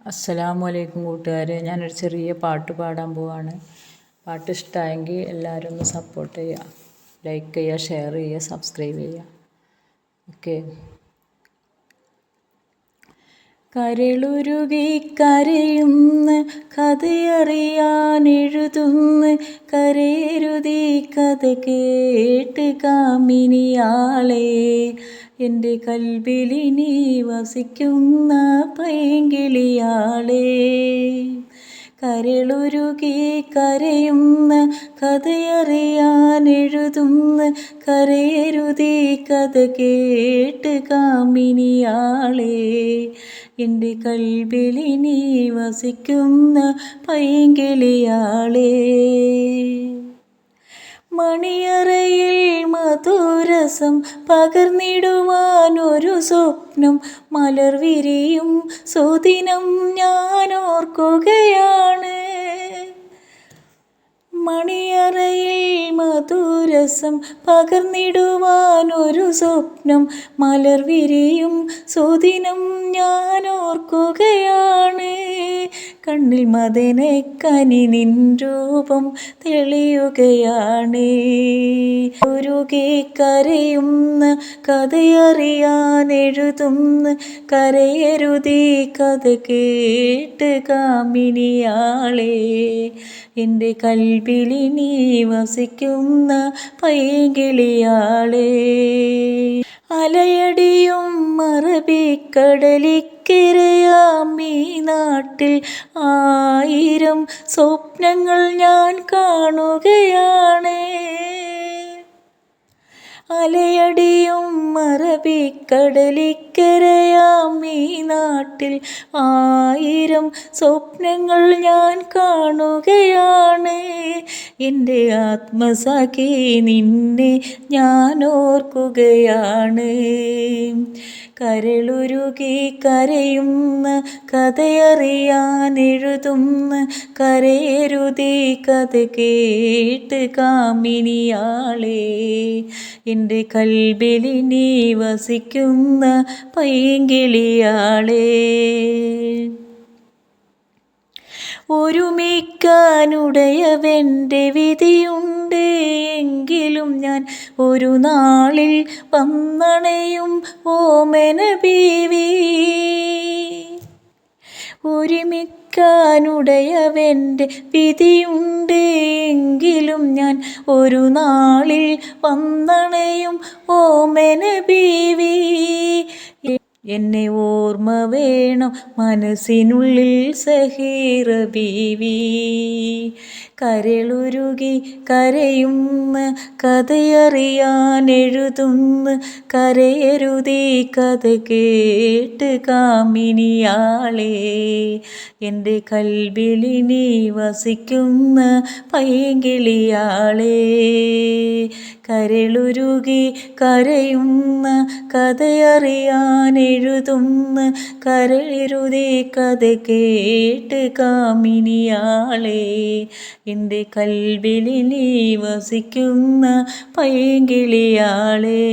അസ്സലാമു അലൈക്കും കൂട്ടുകാരെ, ഞാനൊരു ചെറിയ പാട്ട് പാടാൻ പോവാണ്. പാട്ട് ഇഷ്ടമായെങ്കിൽ എല്ലാവരും ഒന്ന് സപ്പോർട്ട് ചെയ്യുക, ലൈക്ക് ചെയ്യുക, ഷെയർ ചെയ്യുക, സബ്സ്ക്രൈബ് ചെയ്യുക. ഓക്കെ. കരളുരുകി കരയുന്ന കഥയറിയാൻ എഴുതുന്ന കരയരുതീ കഥ കേട്ട് കാമിനിയാളെ, എൻ്റെ കൽബിലിനി വസിക്കുന്ന പൈങ്കിളിയാളെ. കരളുരുകി കരയുന്ന കഥയറിയാൻ എഴുതുന്ന കരയരുതീ കഥ കേട്ട് കാമിനിയാളെ, എൻ്റെ കൽബിലിനി വസിക്കുന്ന പൈങ്കിളിയാളെ. മണിയറയിൽ മധുരസം പകർന്നിടുവാൻ ഒരു സ്വപ്നം മലർവിരിയും സുദിനം ഞാനോർക്കുകയാണ്. മണിയറയിൽ മധുരസം പകർന്നിടുവാൻ ഒരു സ്വപ്നം മലർവിരിയും സുദിനം ഞാനോർക്കുകയാണ്. കണ്ണിൽ മദനക്കനി നിൻ രൂപം തെളിയുകയാണ്. ഉരുകി കരയുന്ന കഥയറിയാൻ എഴുതുന്ന കരയരുതീ കഥ കേട്ട് കാമിനിയാളെ, എൻ്റെ കൽബിലിനി വസിക്കുന്ന പൈങ്കിളിയാളെ. അലയടിയും അറബിക്കടലിക്കരയാം ഈ നാട്ടിൽ ആയിരം സ്വപ്നങ്ങൾ ഞാൻ കാണുകയാണ്. അലയടിയും അറബിക്കടലിക്കരയാം ഈ നാട്ടിൽ ആയിരം സ്വപ്നങ്ങൾ ഞാൻ കാണുകയാണ്. എൻ്റെ ആത്മസഖി നിന്നെ ഞാൻ ഓർക്കുകയാണ്. കരളുരുകി കരയുന്ന കഥയറിയാൻ എഴുതുന്ന കരയരുതീ കഥ കേട്ട് കാമിനിയാളെ, എൻ്റെ കൽബിലിനി വസിക്കുന്ന പൈങ്കിളിയാളെ. ഒരുമിക്കാനുടയവൻ്റെ വിധിയുണ്ട് എങ്കിലും ഞാൻ ഒരു നാളിൽ വന്നണയും ഓമന ബീവി. ഒരുമിക്കാനുടയവൻ്റെ വിധിയുണ്ട് എങ്കിലും ഞാൻ ഒരു നാളിൽ വന്നണയും ഓമന ബീവി. എന്നെ ഓർമ്മ വേണം മനസ്സിനുള്ളിൽ സഹീറ ബീവി. കരളുരുകി കരയുന്ന കഥയറിയാൻ എഴുതുന്ന കരയരുതീ കഥ കേട്ട് കാമിനിയാളെ, എൻ്റെ കൽബിലിനി വസിക്കുന്ന പൈങ്കിളിയാളെ. കരളുരുകി കരയുന്ന കഥയറിയാൻ എഴുതുന്ന കരയരുതീ കഥ കേട്ട് കാമിനിയാളെ, എൻ്റെ കൽബിലിനി വസിക്കുന്ന പൈങ്കിളിയാളെ.